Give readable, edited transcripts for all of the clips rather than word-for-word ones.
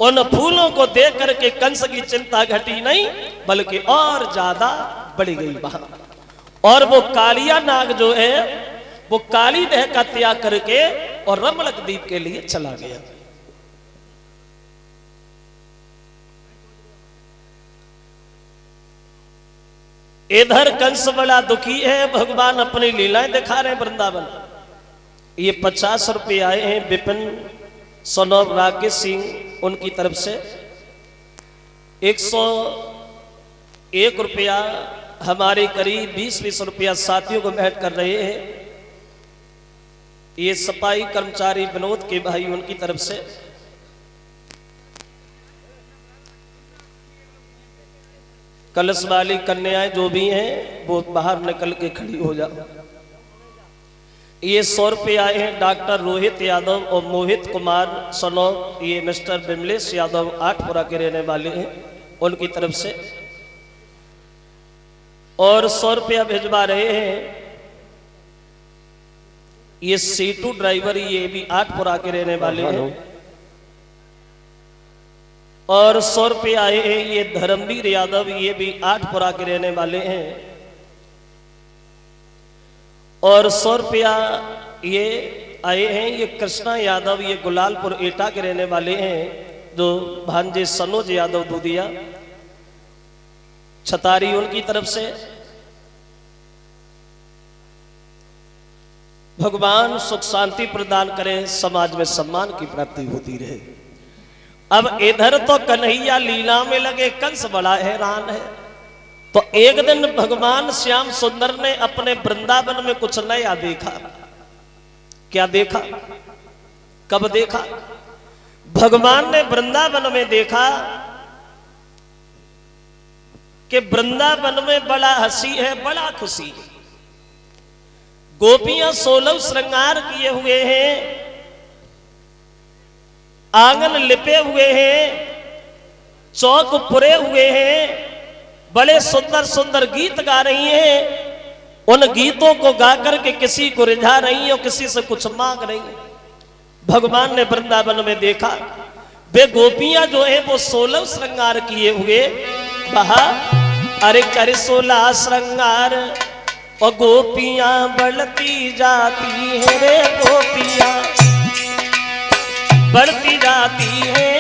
उन फूलों को देख करके कंस की चिंता घटी नहीं, बल्कि और ज्यादा बढ़ गई वहां। और वो कालिया नाग जो है वो काली देह का त्याग करके और रमणक द्वीप के लिए चला गया। इधर कंस बड़ा दुखी है, भगवान अपनी लीलाएं दिखा रहे हैं वृंदावन। ये 50 रुपये आए हैं विपिन सोनोब राकेश सिंह उनकी तरफ से, 101 रुपया हमारे करीब 20-20 रुपया साथियों को भेंट कर रहे हैं। ये सफाई कर्मचारी विनोद के भाई उनकी तरफ से, कलश वाली कन्याएं जो भी हैं वो बाहर निकल के खड़ी हो जाओ। ये 100 रुपये आए हैं डॉक्टर रोहित यादव और मोहित कुमार सोनोब, ये मिस्टर विमलेश यादव 8पुरा के रहने वाले हैं उनकी तरफ से। और 100 रुपया भिजवा रहे हैं ये सीटू ड्राइवर, ये भी 8पुरा के रहने वाले हैं। और 100 रुपये आए हैं ये धर्मवीर यादव, ये भी 8पुरा के रहने वाले हैं। और 100 रुपया ये आए हैं ये कृष्णा यादव, ये गुलालपुर एटा के रहने वाले हैं, जो भांजे सनोज यादव दूधिया छतारी उनकी तरफ से। भगवान सुख शांति प्रदान करे, समाज में सम्मान की प्राप्ति होती रहे। अब इधर तो कन्हैया लीला में लगे, कंस बड़ा हैरान है। तो एक दिन भगवान श्याम सुंदर ने अपने वृंदावन में कुछ नया देखा। क्या देखा? कब देखा? भगवान ने वृंदावन में देखा कि वृंदावन में बड़ा हंसी है, बड़ा खुशी है। गोपियां 16 श्रृंगार किए हुए हैं, आंगन लिपे हुए हैं, चौक पुरे हुए हैं, बड़े सुंदर सुंदर गीत गा रही हैं। उन गीतों को गा करके किसी को रिझा रही हैं और किसी से कुछ मांग रही हैं। भगवान ने वृंदावन में देखा वे गोपियां जो है वो 16 श्रृंगार किए हुए बहा, अरे कर 16 श्रृंगार और गोपियां बढ़ती जाती है रे, गोपियां बढ़ती जाती है।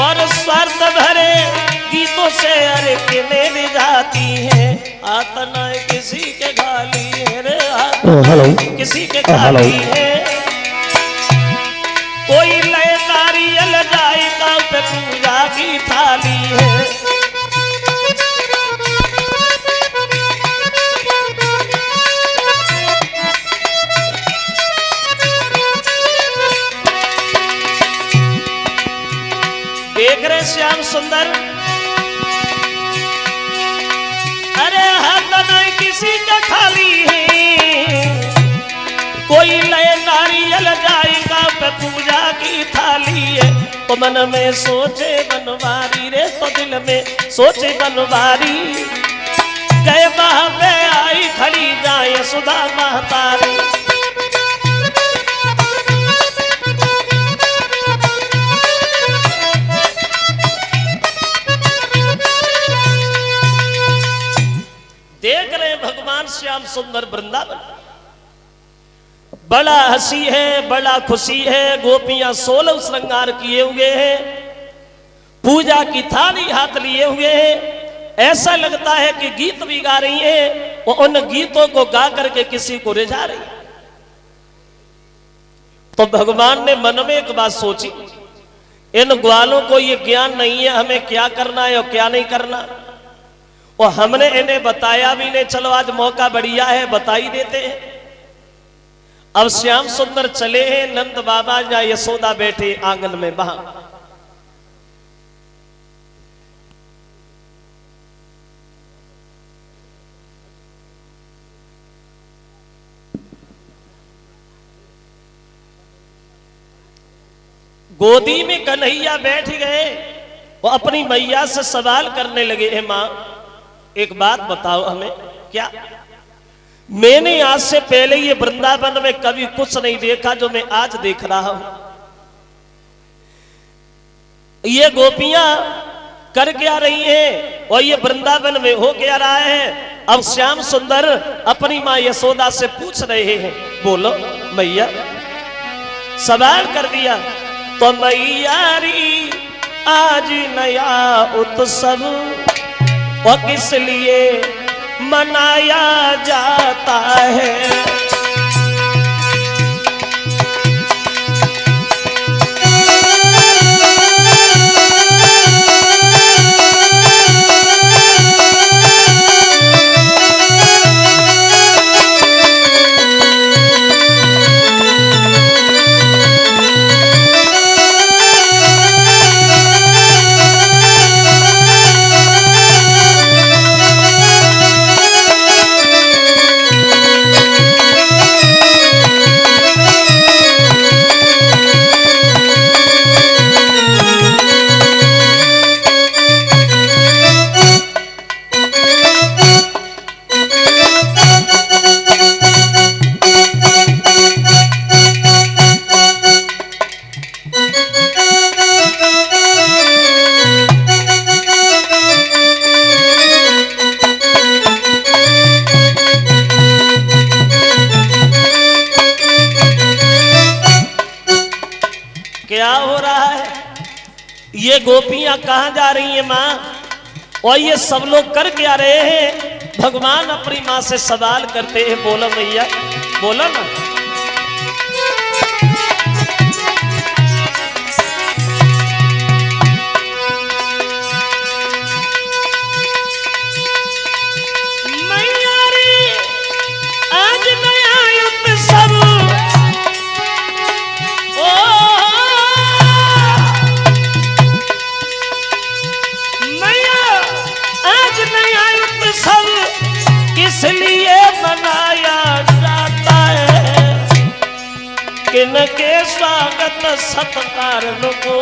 और स्वार्थ भरे गीतों से अरे किने जाती है। आतना किसी के गाली है रे, आतना किसी के गाली है। कोई लय नारियल जाएगा पे पूजा की थाली है। देख रहे श्याम सुंदर, अरे हाथ नहीं किसी का खाली है। कोई लय नारियल जाएगा पे पूजा की थाली है। तो मन में सोचे बनवारी रे, तो दिल में सोचे बनवारी। गए वहां पे आई खड़ी जाए सुधा महतारी। देख रहे भगवान श्याम सुंदर वृंदावन, बड़ा हंसी है, बड़ा खुशी है। गोपियां 16 श्रृंगार किए हुए हैं, पूजा की थाली हाथ लिए हुए हैं। ऐसा लगता है कि गीत भी गा रही हैं और उन गीतों को गा करके किसी को रिझा रही है। तो भगवान ने मन में एक बात सोची, इन ग्वालों को ये ज्ञान नहीं है हमें क्या करना है और क्या नहीं करना, और हमने इन्हें बताया भी नहीं। चलो आज मौका बढ़िया है, बता ही देते हैं। अब श्याम सुंदर चले हैं, नंद बाबा या यशोदा बैठे आंगन में वहां। गोदी में कन्हैया बैठ गए, वो अपनी मैया से सवाल करने लगे, हे मां एक बात बताओ हमें, क्या मैंने आज से पहले ये वृंदावन में कभी कुछ नहीं देखा जो मैं आज देख रहा हूं। ये गोपियां करके आ रही हैं और ये वृंदावन में हो के आ रहा है। अब श्याम सुंदर अपनी मां यशोदा से पूछ रहे हैं, बोलो मैया, सवाल कर दिया। तो मैयारी आज नया उत्सव और किस लिए मनाया जाता है? क्या हो रहा है? ये गोपियां कहां जा रही हैं मां? और ये सब लोग करके आ रहे हैं। भगवान अपनी मां से सवाल करते हैं, बोलो भैया, बोलो ना। मैया रे आज नया उत्सव, इसलिए मनाया जाता है, किनके स्वागत सत्कार को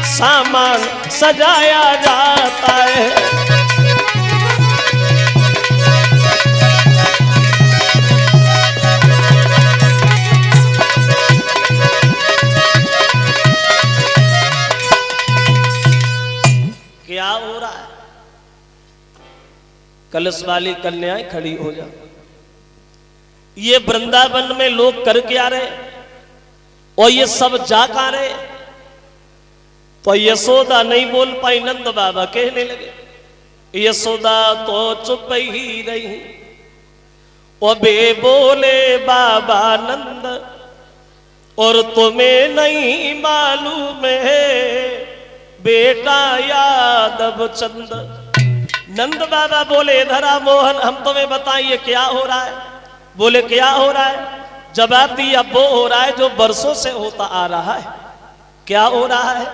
सामान सजाया जाता है। क्या हो रहा है? कलश वाली कन्याएं खड़ी हो जा। ये वृंदावन में लोग करके आ रहे और ये सब जा का रहे। तो यशोदा नहीं बोल पाई, नंद बाबा कहने लगे। यशोदा तो चुप ही रही और बे बोले बाबा नंद, और तुम्हें नहीं मालूम है बेटा यादव चंद। नंद बाबा बोले, धरा मोहन हम तुम्हें बताइए क्या हो रहा है? बोले क्या हो रहा है? जवाब दिया, वो हो रहा है जो बरसों से होता आ रहा है। क्या हो रहा है?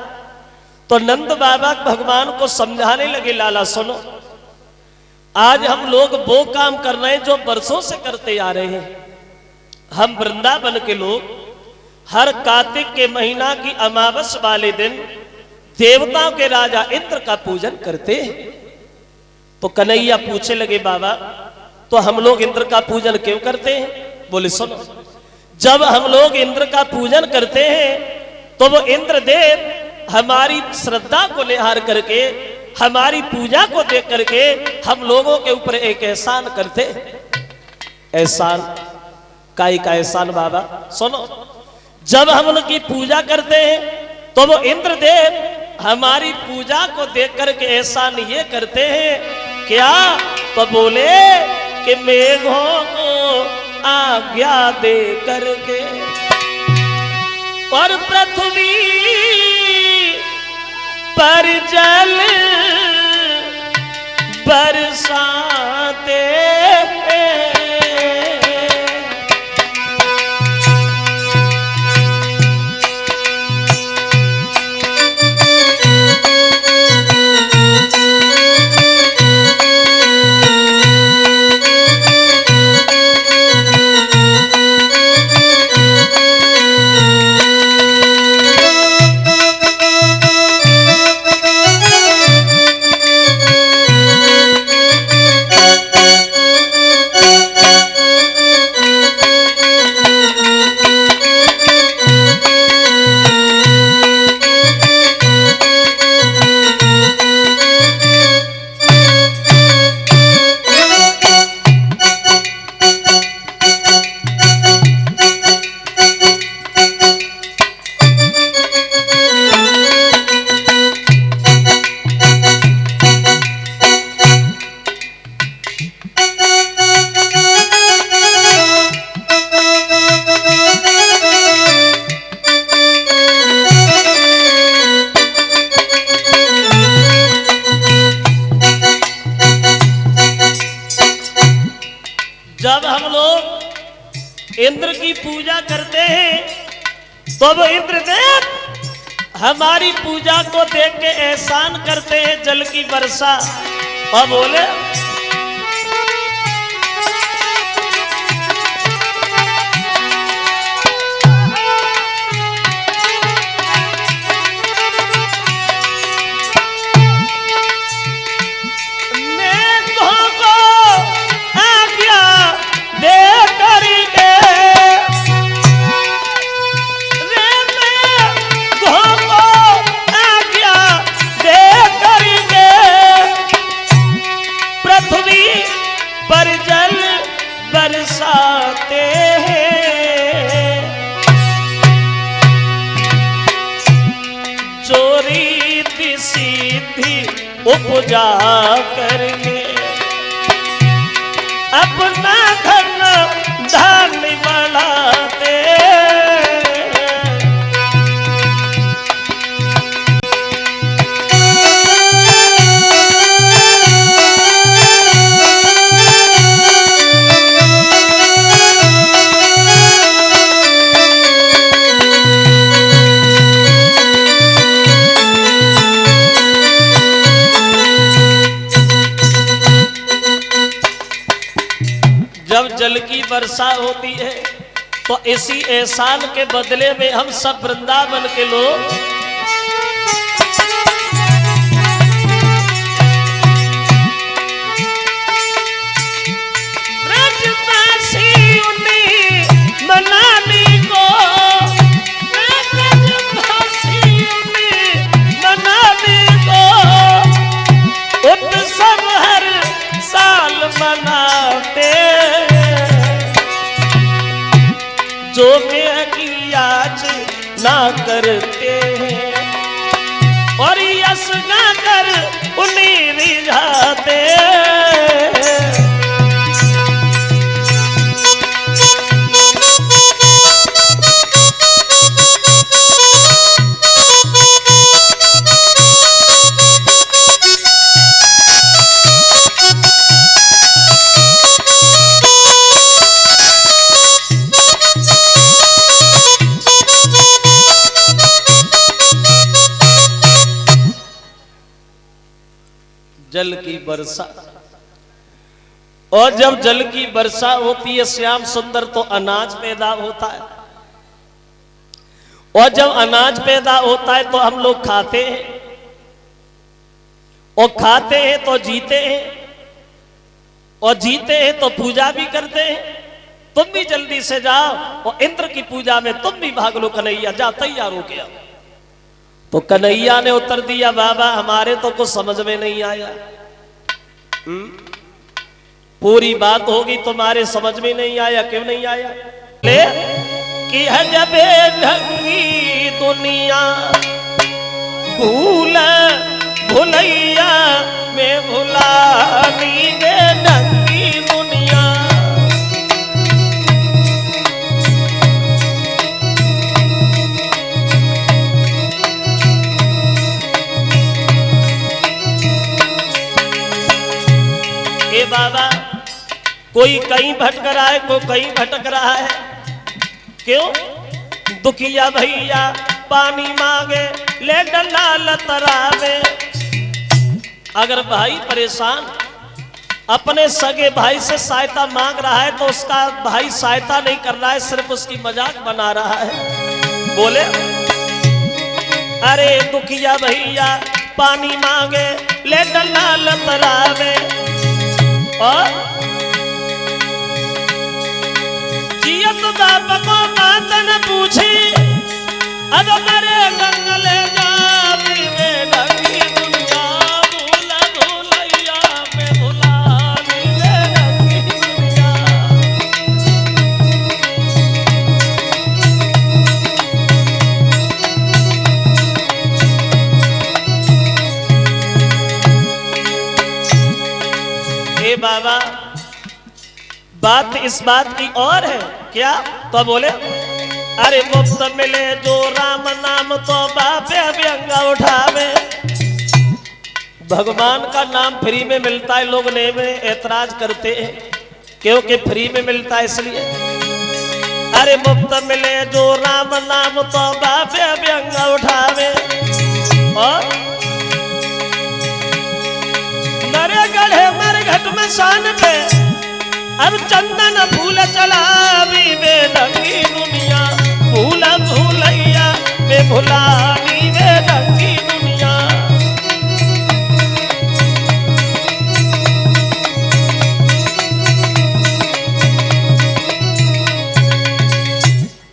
तो नंद बाबा भगवान को समझाने लगे, लाला सुनो, आज हम लोग वो काम कर रहे हैं जो बरसों से करते आ रहे हैं। हम वृंदावन के लोग हर कार्तिक के महीना की अमावस वाले दिन देवताओं के राजा इंद्र का पूजन करते हैं। तो कन्हैया पूछने लगे, बाबा तो हम लोग इंद्र का पूजन क्यों करते हैं? बोले सुनो, जब हम लोग इंद्र का पूजन करते हैं तो वो इंद्रदेव हमारी श्रद्धा को निहार करके, हमारी पूजा को देख करके हम लोगों के ऊपर एक एहसान करते हैं। एहसान काई का एहसान बाबा? सुनो, जब हम उनकी पूजा करते हैं तो वो इंद्रदेव हमारी पूजा को देख करके एहसान ये करते हैं, क्या? तो बोले कि मेघों को आज्ञा दे करके और पृथ्वी पर जल बरसाते हैं। इंद्र की पूजा करते हैं तो वो इंद्रदेव हमारी पूजा को देख के एहसान करते हैं, जल की वर्षा। और बोले पर जल बरसाते हैं, जो रीति सीधी उपजा करके अपना धन धान बढ़ाते। जब जल की वर्षा होती है तो इसी एहसान के बदले में हम सब वृंदावन के लोग ब्रजवासी उन्हें मनाने को, ब्रजवासी उन्हें मनाने को उत्सव हर साल मनाते, जो मैं की याच ना करते हैं और यश गा कर उन्हें रिझाते। जल की वर्षा, और जब जल की वर्षा होती है श्याम सुंदर तो अनाज पैदा होता है, और जब अनाज पैदा होता है तो हम लोग खाते हैं, और खाते हैं तो जीते हैं, और जीते हैं तो पूजा भी करते हैं। तुम भी जल्दी से जाओ और इंद्र की पूजा में तुम भी भाग लो, कन्हैया जा तैयार हो गया। तो कन्हैया ने उत्तर दिया, बाबा हमारे तो कुछ समझ में नहीं आया। पूरी बात होगी, तुम्हारे समझ में नहीं आया। क्यों नहीं आया? ले कि हजबे ढंगी दुनिया भूल भुलैया में भुलानी गे ढंगी दुनिया। बाबा कोई कहीं भटक रहा है, कोई कहीं भटक रहा है। क्यों? दुखिया भैया पानी मांगे ले डला लतरावे। अगर भाई परेशान अपने सगे भाई से सहायता मांग रहा है तो उसका भाई सहायता नहीं कर रहा है, सिर्फ उसकी मजाक बना रहा है। बोले अरे दुखिया भैया पानी मांगे ले डला लतरावे, और जियत दाप को बात न पूछी, अब मेरे गंगले जावी में ढंगी दुनिया भूल भूलैया में भुलानी में ढंगी दुनिया। हे बाबा बात इस बात की और है क्या? तो बोले अरे मुफ्त मिले जो राम नाम तो बापे व्यंगा उठावे। भगवान का नाम फ्री में मिलता है, लोग ने में ऐतराज करते हैं क्योंकि फ्री में मिलता है इसलिए। अरे मुफ्त मिले जो राम नाम तो बाबे व्यंग उठावे। और मरे गढ़े मर घट में शान पे अब चंदन फूल चलावी वे ढंगी दुनिया फूल भूलैया वे भुलावी वे ढंगी दुनिया।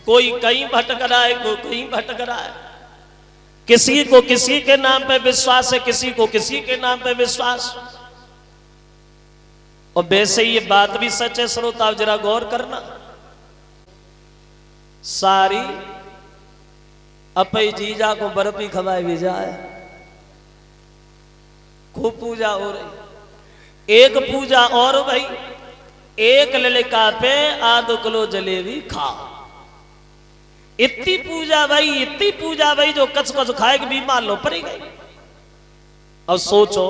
कोई कहीं भटक रहा है, कोई कहीं भटक रहा है। किसी को किसी के नाम पे विश्वास है, किसी को किसी के नाम पे विश्वास। और वैसे ये बात भी सच है श्रोता, जरा गौर करना। सारी अपई जीजा को बर्फी खवाई भी जाए, खूब पूजा हो रही। एक पूजा और भाई, एक ललिका पे आधो किलो जलेबी खा। इतनी पूजा भाई, इतनी पूजा भाई, जो कच कच खाएगी बीमार लो पड़ी गई। अब सोचो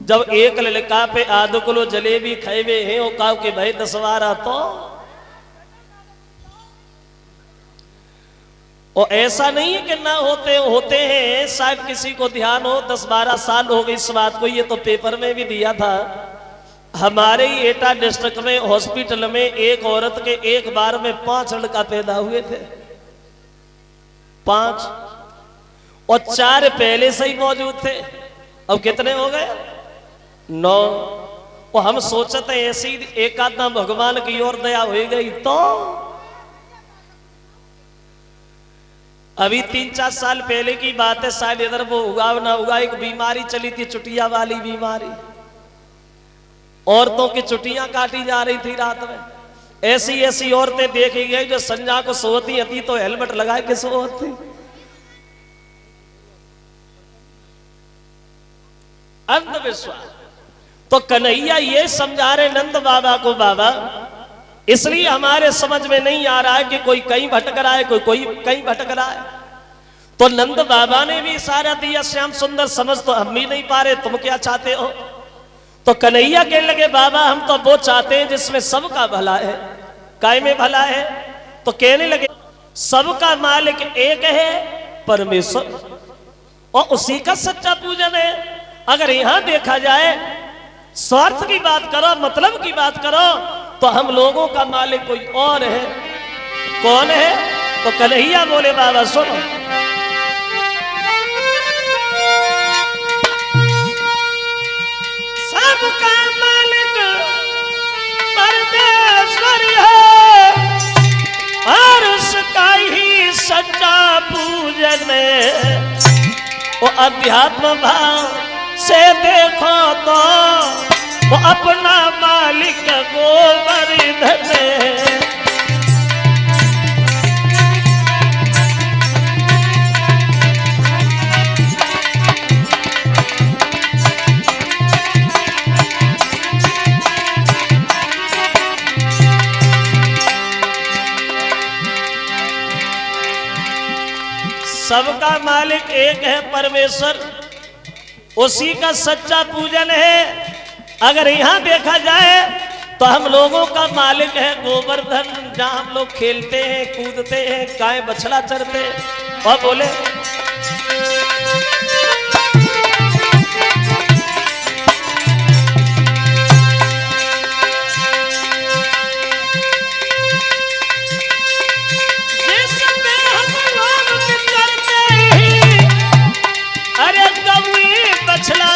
जब एक ललिका पे आधो किलो जलेबी खाए हैं वो कहो कि भाई 10 12 तो। और ऐसा नहीं है कि ना होते हैं, शायद किसी को ध्यान हो। 10 12 साल हो गए इस बात को, ये तो पेपर में भी दिया था। हमारे ही एटा डिस्ट्रिक्ट में हॉस्पिटल में एक औरत के एक बार में 5 लड़का पैदा हुए थे, 5, और 4 पहले से ही मौजूद थे। अब कितने हो गए? 9। और हम सोचते ऐसी एक आधा भगवान की ओर दया हो गई तो। अभी 3-4 साल पहले की बात है, शायद इधर वो हुआ ना हुआ, एक बीमारी चली थी चुटिया वाली बीमारी। औरतों की चुटियां काटी जा रही थी रात में। ऐसी ऐसी औरतें देखी गई जो संजा को सोती थी तो हेलमेट लगाए के सोती। अंधविश्वास। तो कन्हैया ये समझा रहे नंद बाबा को, बाबा इसलिए हमारे समझ में नहीं आ रहा है कि कोई कहीं भटक रहा है, कोई कहीं भटक रहा है। तो नंद बाबा ने भी इशारा दिया, श्याम सुंदर समझ तो हम भी नहीं पा रहे, तुम क्या चाहते हो? तो कन्हैया कहने लगे, बाबा हम तो वो चाहते हैं जिसमें सबका भला है। काय में भला है? तो कहने लगे सबका मालिक एक है परमेश्वर, और उसी का सच्चा पूजन है। अगर यहां देखा जाए स्वार्थ की बात करो, मतलब की बात करो, तो हम लोगों का मालिक कोई और है। कौन है? तो कन्हैया बोले, बाबा सुनो, सबका मालिक परमेश्वर है और उसका ही सच्चा पूजन है। वो अध्यात्म भाव से देखो तो वो अपना मालिक गोवर्धन है। सबका मालिक एक है परमेश्वर, उसी का सच्चा पूजन है। अगर यहां देखा जाए तो हम लोगों का मालिक है गोवर्धन, जहां हम लोग खेलते हैं, कूदते हैं, गाय बछड़ा चरते हैं। और बोले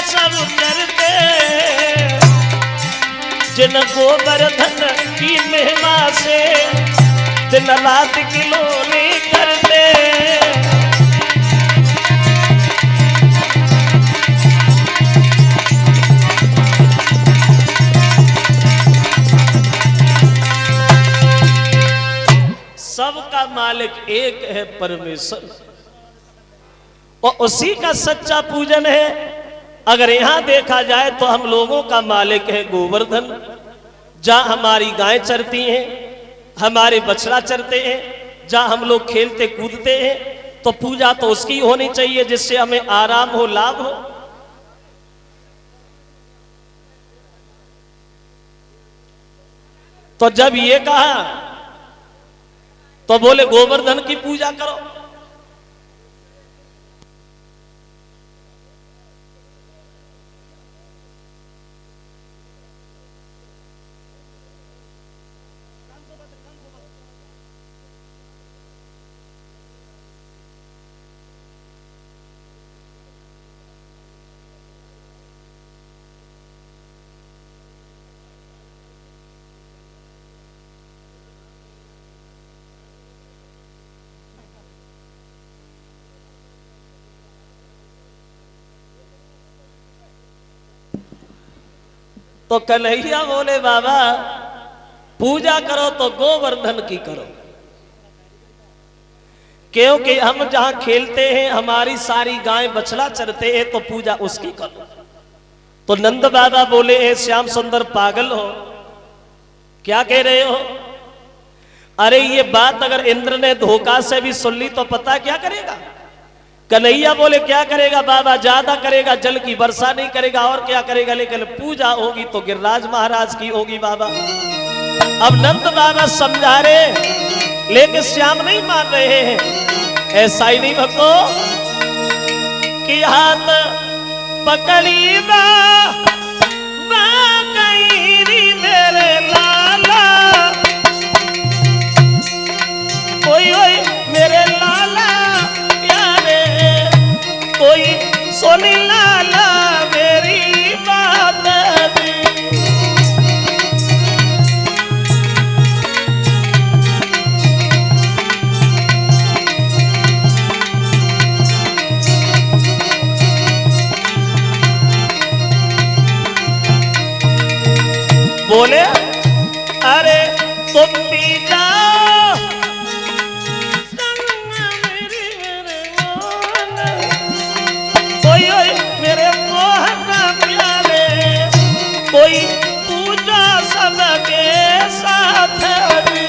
सब चरते, जिन गोवर्धन की महिमा से दिन रात किलोनी करते। सबका मालिक एक है परमेश्वर, और उसी का सच्चा पूजन है। अगर यहां देखा जाए तो हम लोगों का मालिक है गोवर्धन, जहां हमारी गाय चरती हैं, हमारे बछड़ा चरते हैं, जहां हम लोग खेलते कूदते हैं, तो पूजा तो उसकी होनी चाहिए जिससे हमें आराम हो, लाभ हो। तो जब ये कहा तो बोले गोवर्धन की पूजा करो। तो कन्हैया बोले बाबा पूजा करो तो गोवर्धन की करो, क्योंकि हम जहां खेलते हैं हमारी सारी गाय बछड़ा चरते हैं, तो पूजा उसकी करो। तो नंद बाबा बोले ए श्याम सुंदर पागल हो, क्या कह रहे हो? अरे ये बात अगर इंद्र ने धोखा से भी सुन ली तो पता क्या करेगा? कन्हैया बोले क्या करेगा बाबा? ज्यादा करेगा, जल की वर्षा नहीं करेगा, और क्या करेगा, लेकिन पूजा होगी तो गिरिराज महाराज की होगी बाबा। अब नंद बाबा समझा रहे, लेकिन श्याम नहीं मान रहे हैं। ऐसा ही नहीं भक्तो कि हाथ पकड़ी बा मेरे लाला, कोई मेरे लाला प्यारे, कोई सोनी लाला मेरी बात भी। बोले अरे तुम भी जाओ कोई मेरे मोहन प्यारे, कोई पूजा सबके साथ भी।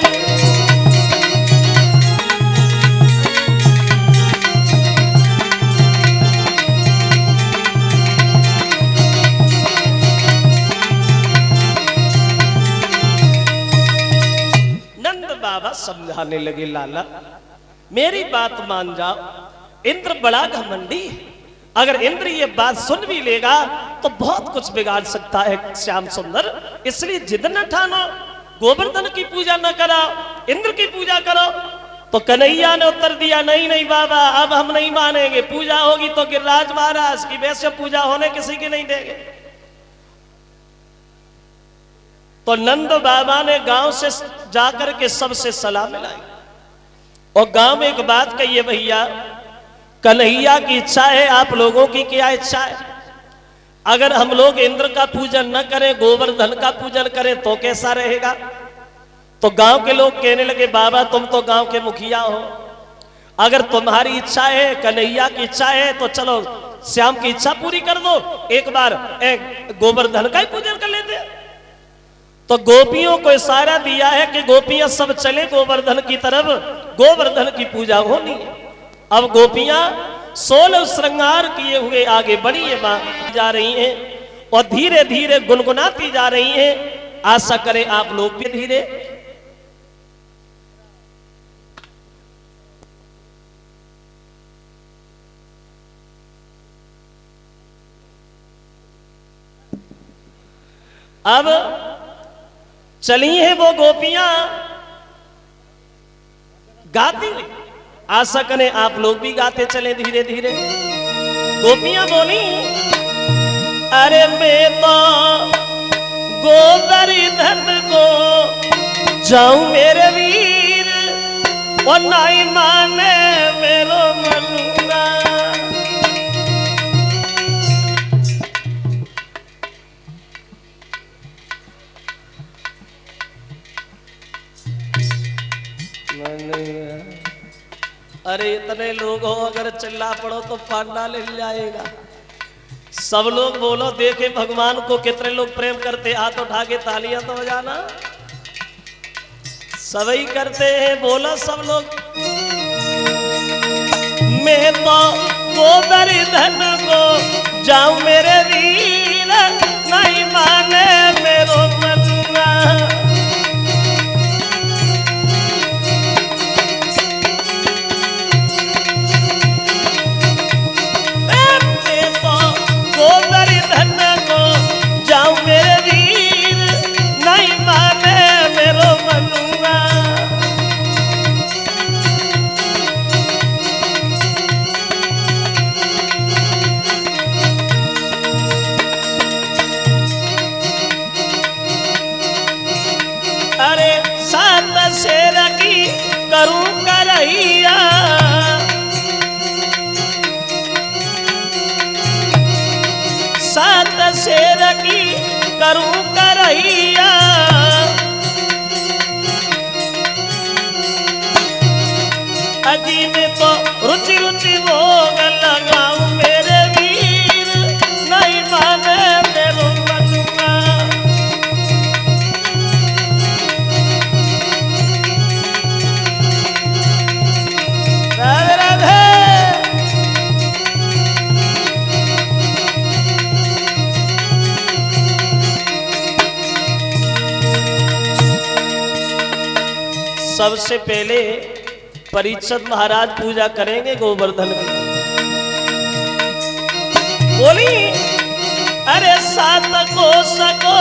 बाबा समझाने लगे लाला मेरी बात मान जाओ, इंद्र बड़ा घमंडी, अगर इंद्र ये बात सुन भी लेगा तो बहुत कुछ बिगाड़ सकता है श्याम सुंदर, इसलिए जिद न ठानो, गोवर्धन की पूजा न कराओ, इंद्र की पूजा करो। तो कन्हैया ने उत्तर दिया नहीं नहीं बाबा अब हम नहीं मानेंगे, पूजा होगी तो गिरिराज महाराज की, वैसे पूजा होने किसी की नहीं देंगे। तो नंद बाबा ने गांव से जाकर के सबसे सलाह मिलाई और गांव में एक बात कही, भैया कन्हैया की इच्छा है, आप लोगों की क्या इच्छा है? अगर हम लोग इंद्र का पूजन न करें, गोवर्धन का पूजन करें तो कैसा रहेगा? तो गांव के लोग कहने लगे बाबा तुम तो गांव के मुखिया हो, अगर तुम्हारी इच्छा है, कन्हैया की इच्छा है, तो चलो श्याम की इच्छा पूरी कर दो, एक बार गोवर्धन का ही पूजन कर लेते हैं। तो गोपियों को इशारा दिया है कि गोपियां सब चले गोवर्धन की तरफ, गोवर्धन की पूजा होनी है। अब गोपियां 16 श्रृंगार किए हुए आगे बढ़ी जा रही हैं और धीरे धीरे गुनगुनाती जा रही हैं। आशा करें आप लोग भी धीरे अब चली हैं वो गोपियां गाती हुई, आशा करें आप लोग भी गाते चले धीरे धीरे। गोपियां बोली अरे मैं तो गोवर्धन को जाऊं मेरे वीर, और नहीं माने मेरो मनुआ। अरे इतने लोग हो, अगर चिल्ला पड़ो तो पांडा ले जाएगा। सब लोग बोलो, देखे भगवान को कितने लोग प्रेम करते, हाथ उठा के तालियां तो बजाना। सभी करते हैं, बोलो सब लोग। मैं तो गोवर्धन को जाऊं मेरे वीर, नहीं माने मेरो मनुआ। की करूं करैया। अजी में तो रुचि रुचि भोग लगाऊं मेरे वीर, नहीं माने मेरो मनुआ। राधे राधे। सबसे पहले परीक्षित महाराज पूजा करेंगे गोवर्धन की। बोली अरे सात कोस को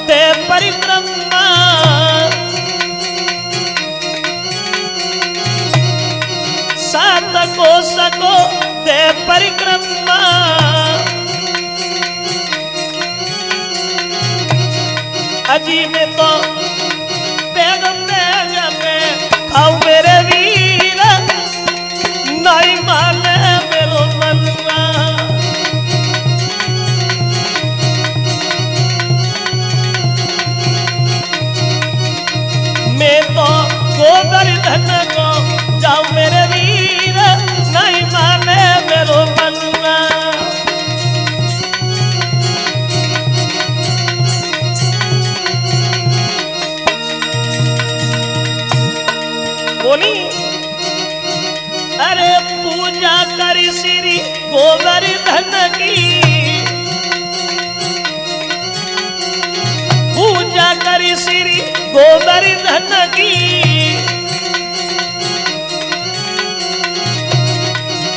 दे परिक्रमा, सात कोस को दे परिक्रमा। अजी में तो खाऊ मेरे वीर, नहीं माने मेरो मनुआ। मैं तो गोवर्धन को जाऊं मेरे वीर, नहीं माने मेरो मनुआ। बोली अरे पूजा करी श्री गोवर्धन की, पूजा करी श्री गोवर्धन की।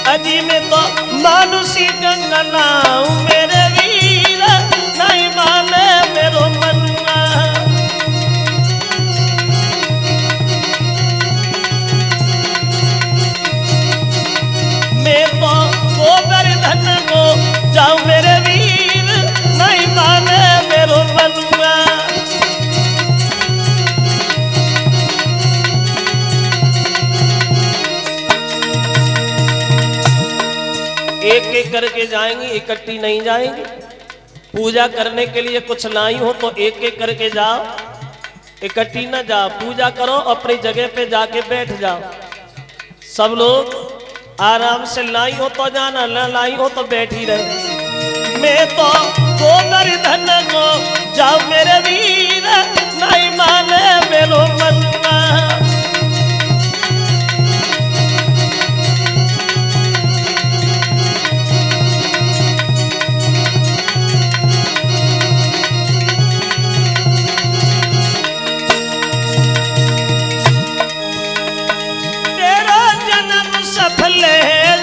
अजी में तो मानुषी गंगनाऊ मेरे वीर, नहीं माने मेरो मनुआ। गोवर्धन को जाऊं मेरे वीर, नहीं माने मेरो मनुआ। एक एक करके जाएंगी, इकट्ठी नहीं जाएंगी। पूजा करने के लिए कुछ लाई हो तो एक एक करके जाओ, इकट्ठी ना जाओ। पूजा करो, अपनी जगह पे जाके बैठ जाओ। सब लोग आराम से लाई हो तो जाना, न लाई हो तो बैठी रहे। मैं तो गोवर्धन को जाऊं मेरे वीर, नहीं माने मेरो मनुआ। सफल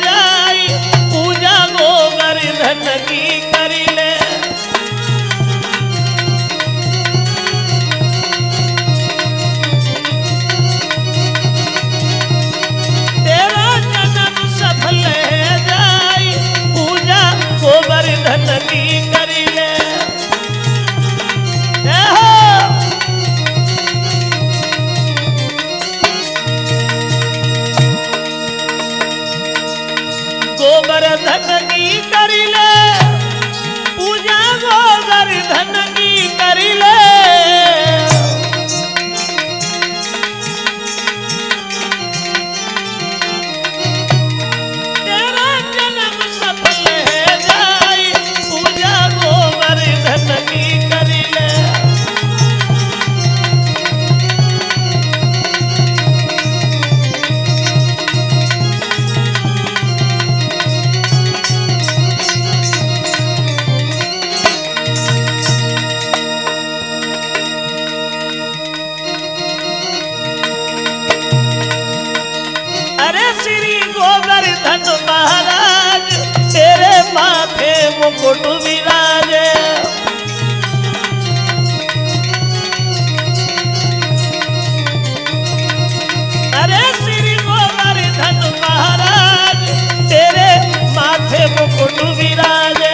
जाई पूजा गोवर्धन की करी ले। तेरा जन्म सफल जाई पूजा गोवर्धन की करी ले। गोवर्धन की करी ले पूजा, गोवर्धन की करी ले। तेरा जन्म सफल है जाई पूजा गोवर्धन की करी ले। गोवर्धन महाराज तेरे माथे मुकुट विराजे। अरे श्री गोवर्धन महाराज तेरे माथे मुकुट विराजे।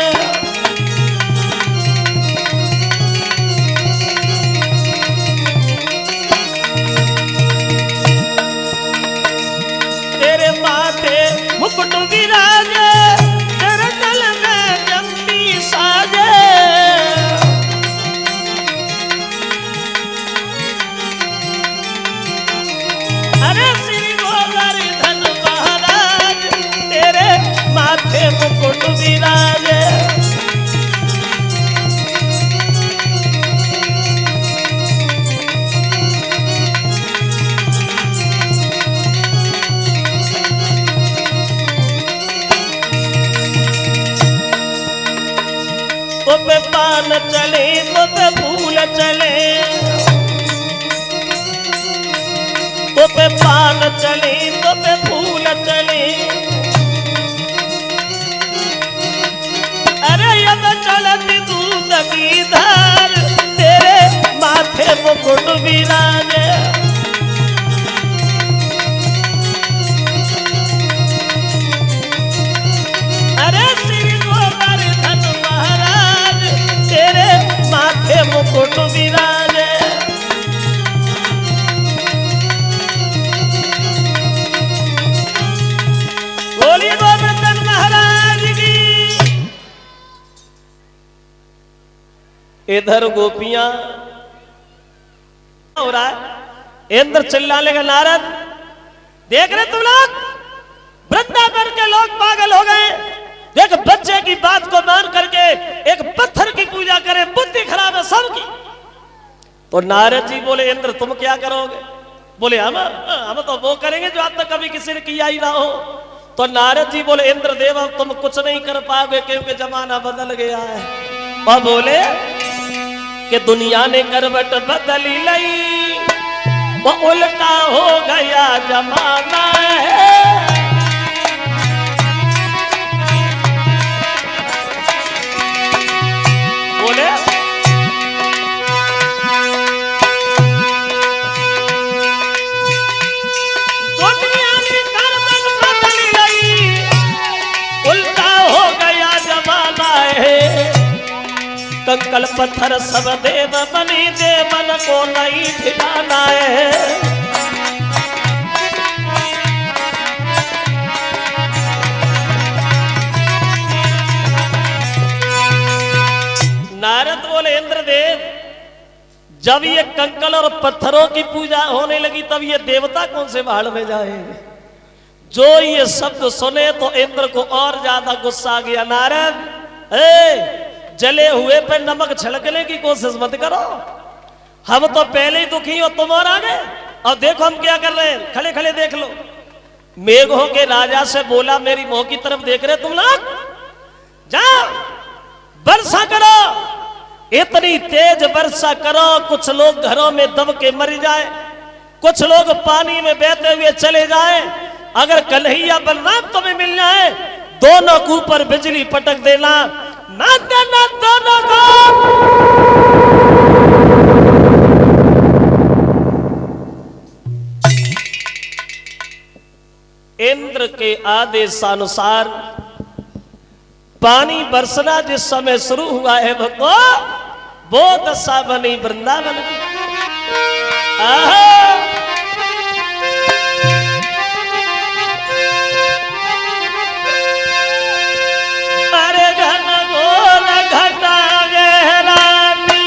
मुकुट विराजे तेरे गल में जंबी साजे। विराजे। तो पे पान चले तो पे फूल चले, तो पे पान चले तो पे फूल चले। अरे यद चलती दूध की धार, तेरे माथे मुकुट विराजे। अरे श्री गोवर्धन महाराज, तेरे माथे मुकुट विराजे। बोलिए गोवर्धन महाराज की। इधर गोपियां हो रहा है, इंद्र चिल्ला लेगा नारद, देख रहे तुम लोग वृंदावन के लोग पागल हो गए। देख बच्चे की बात को मान करके एक पत्थर की पूजा करे, बुद्धि खराब है सबकी। तो नारद जी बोले इंद्र तुम क्या करोगे? बोले हम तो वो करेंगे जो आज तक कभी किसी ने किया ही ना हो। तो नारद जी बोले इंद्र देव अब तुम कुछ नहीं कर पाओगे क्योंकि जमाना बदल गया है। और बोले कि दुनिया ने करवट बदली लई, वो उल्टा हो गया जमाना है। बोले दुनिया ने करवट बदली लई, उल्टा हो गया जमाना है। कंकड़ पत्थर सब देव बनी, देवन को नहीं ठिकाना है। नारद बोले इंद्रदेव जब ये कंकड़ और पत्थरों की पूजा होने लगी तब ये देवता कौन से भाड़ में जाएंगे? जो ये शब्द सुने तो इंद्र को और ज्यादा गुस्सा आ गया। नारद जले हुए पे नमक छिड़कने की कोशिश मत करो, हम तो पहले ही दुखी हो, तुम और आ गए। और देखो हम क्या कर रहे हैं, खड़े खड़े देख लो। मेघों के राजा से बोला मेरी मुंह की तरफ देख रहे तुम लोग, जाओ वर्षा करो, इतनी तेज वर्षा करो कुछ लोग घरों में दब के मर जाए, कुछ लोग पानी में बहते हुए चले जाए। अगर कन्हैया बलराम तुम्हें मिल जाए दोनों के ऊपर बिजली पटक देना, ना देना दोनों को। इंद्र के आदेशानुसार पानी बरसना जिस समय शुरू हुआ है भक्तों, वो दशा बनी वृंदावन की। अरे घन घोर घटा गहरानी,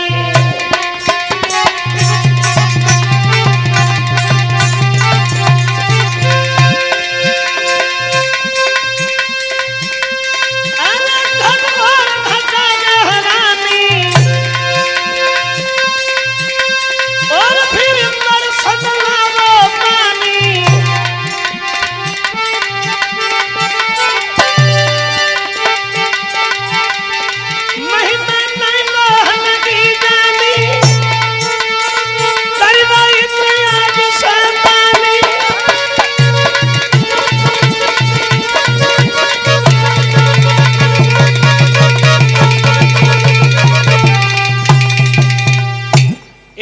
अरे घन घोर घटा गहरानी, और फिर बरसत लावो पानी।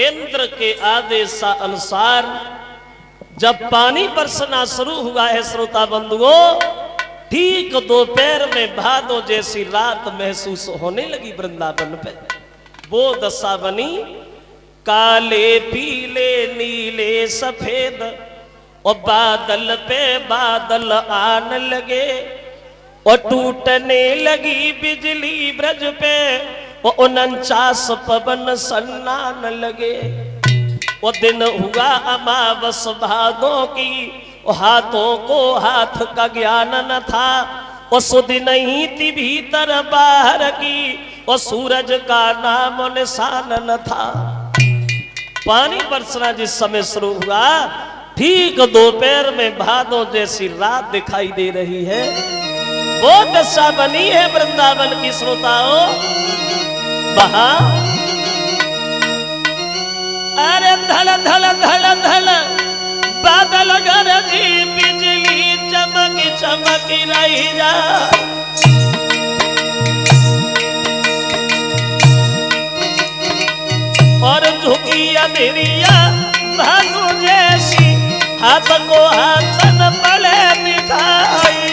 इंद्र के आदेशानुसार जब पानी बरसना शुरू हुआ है श्रोता बंधुओं, ठीक दोपहर में भादो जैसी रात महसूस होने लगी वृंदावन पे। वो दशा बनी, काले पीले नीले सफेद और बादल पे बादल आने लगे, और टूटने लगी बिजली ब्रज पे, और 49 पवन सन्नान लगे। वो दिन हुआ अमावस भादों की, हाथों को हाथ का ज्ञान न था, वो सुध नहीं थी भीतर बाहर की, वो सूरज का नाम निशान न था। पानी बरसना जिस समय शुरू हुआ, ठीक दोपहर में भादों जैसी रात दिखाई दे रही है। वो दशा बनी है वृंदावन की श्रोताओ। वहां अरे धल धल धल धल बादल गरजी, बिजली चमक चमक रही जा। और झुकी अंधेरिया भालू जैसी, हाथ को हाथ न पले दिखाई।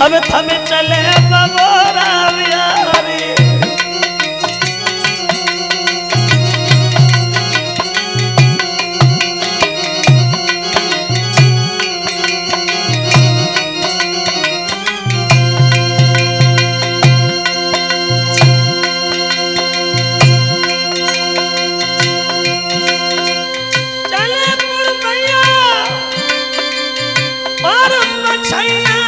थम थम चले बबोरा बिहारी। चले पुरबैया और मछैया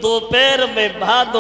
दोपहर में भादों